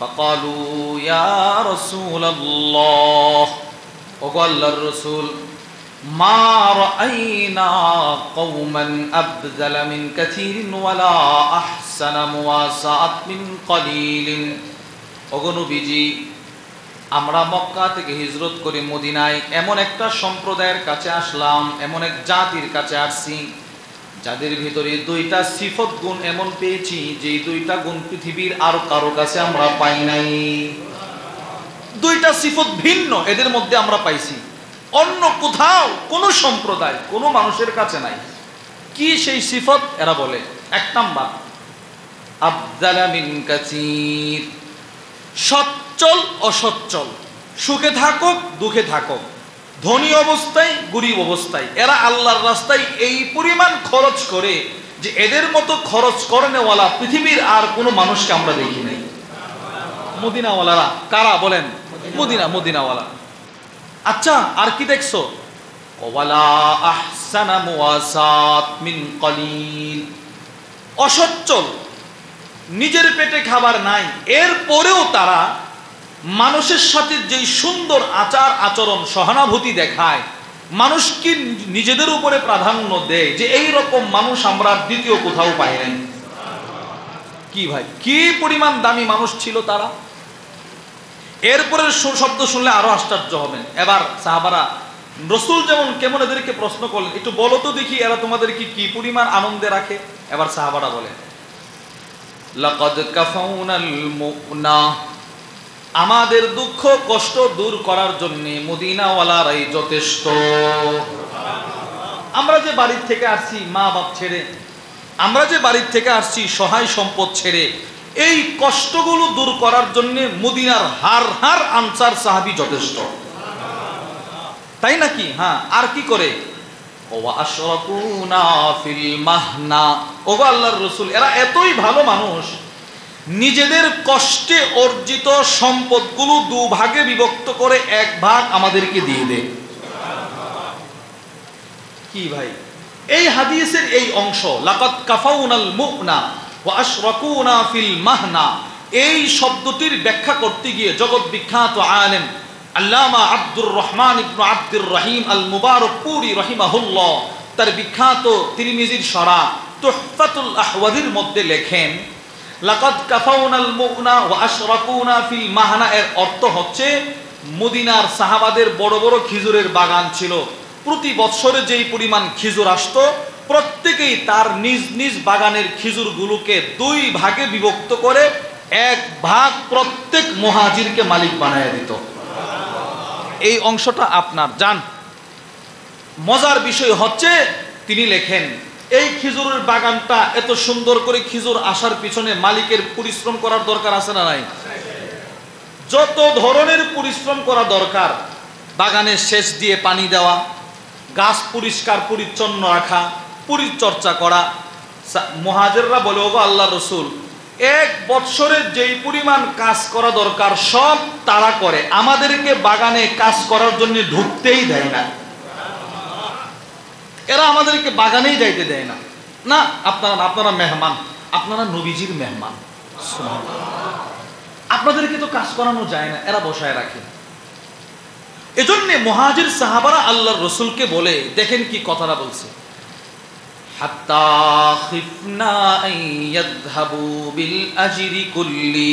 فقالوا يا رسول الله وقال الرسول ما رأينا قوما أبذل من كثير ولا أحسن مواساة من قليل ওগনবীজি আমরা মক্কা থেকে হিজরত করে মদিনায় এমন একটা সম্প্রদায়ের কাছে আসলাম, এমন এক জাতির কাছে আসছি যাদের ভিতরে দুইটা সিফত গুণ এমন পেয়েছি যে দুইটা গুণ পৃথিবীর আর কারো কাছে আমরা পাই নাই। দুইটা সিফত ভিন্ন এদের মধ্যে আমরা পাইছি, অন্য কোথাও কোনো সম্প্রদায় কোনো মানুষের কাছে নাই। কি সেই সিফত? এরা বলে, এক নাম্বার আফজালা মিন কাসীর, সচ্ছল অসচ্ছল, সুখে থাকুক দুঃখে থাকুক, ধনী অবস্থায় গরিব অবস্থায়, এরা আল্লাহর রাস্তায় এই পরিমাণ খরচ করে যে এদের মতো খরচ করেনেওয়ালা পৃথিবীর আর কোনো মানুষকে আমরা দেখি নাই। মদিনাওয়ালারা কারা বলেন? মদিনাওয়ালা। আচ্ছা, আর কি দেখছো? ওয়ালা আহসানা মুওয়াসাত মিন কলিল, অসচ্ছল, নিজের পেটে খাবার নাই, এরপরেও তারা মানুষের সাথে যেই সুন্দর আচার আচরণ সহানুভূতি দেখায়, মানুষকে নিজেদের উপরে প্রাধান্য দেয়, যে এই রকম মানুষ আমরা দ্বিতীয় কোথাও পাই নাই। কি ভাই, কি পরিমাণ দামি মানুষ ছিল তারা! এরপরে শব্দ শুনলে আরো আশ্চর্য হবেন। এবার সাহাবারা রাসূল যেমন কেমন এদেরকে প্রশ্ন করলেন, একটু বলো তো দেখি এরা তোমাদেরকে কি পরিমাণ আনন্দে রাখে। এবার সাহাবারা বলে, লাকাদ কাফাউনাল মুনা, আমাদের দুঃখ কষ্ট দূর করার জন্য মদিনাওয়ালারাই যথেষ্ট। আমরা যে বাড়ির থেকে আসছি মা বাপ ছেড়ে, আমরা যে বাড়ির থেকে আসছি সহায় সম্পদ ছেড়ে, এই কষ্টগুলো দূর করার জন্য মদিনার হার আনসার সাহাবী যথেষ্ট। তাই নাকি? হ্যাঁ, আর কি করে? ওয়া আশরাকুনা ফিল মাহনা, ওগো আল্লাহর রাসূল, এরা এতই ভালো মানুষ, নিজেদের কষ্টে অর্জিত সম্পদগুলো দুভাগে বিভক্ত করে এক ভাগ আমাদেরকে দিয়ে দেয়। কি ভাই, এই হাদিসের এই অংশ লাকাদ কাফাউনাল মুনা ওয়া আশরাকুনা ফিল মাহনা, এই শব্দটির ব্যাখ্যা করতে গিয়ে জগৎ বিখ্যাত আলেম আল্লামা আব্দুর রহমান ইবনে আব্দুর রহিম আল মুবারকপুরি রাহিমাহুল্লাহ তার বিখ্যাত তিরমিজির শরহ তুহফাতুল আহওয়াযির মধ্যে লেখেন, লাকাদ কাফাউনাল মুনা ওয়া আশরাকুনা ফিল মাহনা এর অর্থ হচ্ছে মদিনার সাহাবাদের বড় বড় খেজুরের বাগান ছিল, প্রতি বছরে যেই পরিমাণ খেজুর আসতো প্রত্যেকেই তার নিজ নিজ বাগানের খেজুরগুলোকে দুই ভাগে বিভক্ত করে এক ভাগ প্রত্যেক মুহাজিরকে মালিক বানায় দিত। এই অংশটা আপনার জান। মজার বিষয় হচ্ছে তিনি লেখেন, এই খেজুরের বাগানটা এত সুন্দর করে খেজুর আসার পিছনে মালিকের পরিশ্রম করার দরকার আছে না নাই? যত ধরনের পরিশ্রম করা দরকার, বাগানের শেষ দিয়ে পানি দেওয়া, গাছ পরিষ্কার পরিচ্ছন্ন রাখা, পরিচর্যা করা। মুহাজিররা বলে, ওগো আল্লাহর রাসূল, এক বছরে যেই পরিমাণ কাজ করা দরকার সব তারা করে, আমাদেরকে বাগানে কাজ করার জন্য ঢুকতেই দেয় না। এরা আমাদেরকে বাগানেই যাইতে দেয় না। না, আপনারা মেহমান, আপনারা নবীজির মেহমান, আপনাদেরকে তো কাজ করানো যায় না, এরা বসায় রাখে। এজন্য মুহাজির সাহাবারা আল্লাহর রাসূলকে বলে, দেখেন কি কথাটা বলছে, হাত্তা খিফনা আন ইয়াযহাবু বিল আজরি কুল্লি,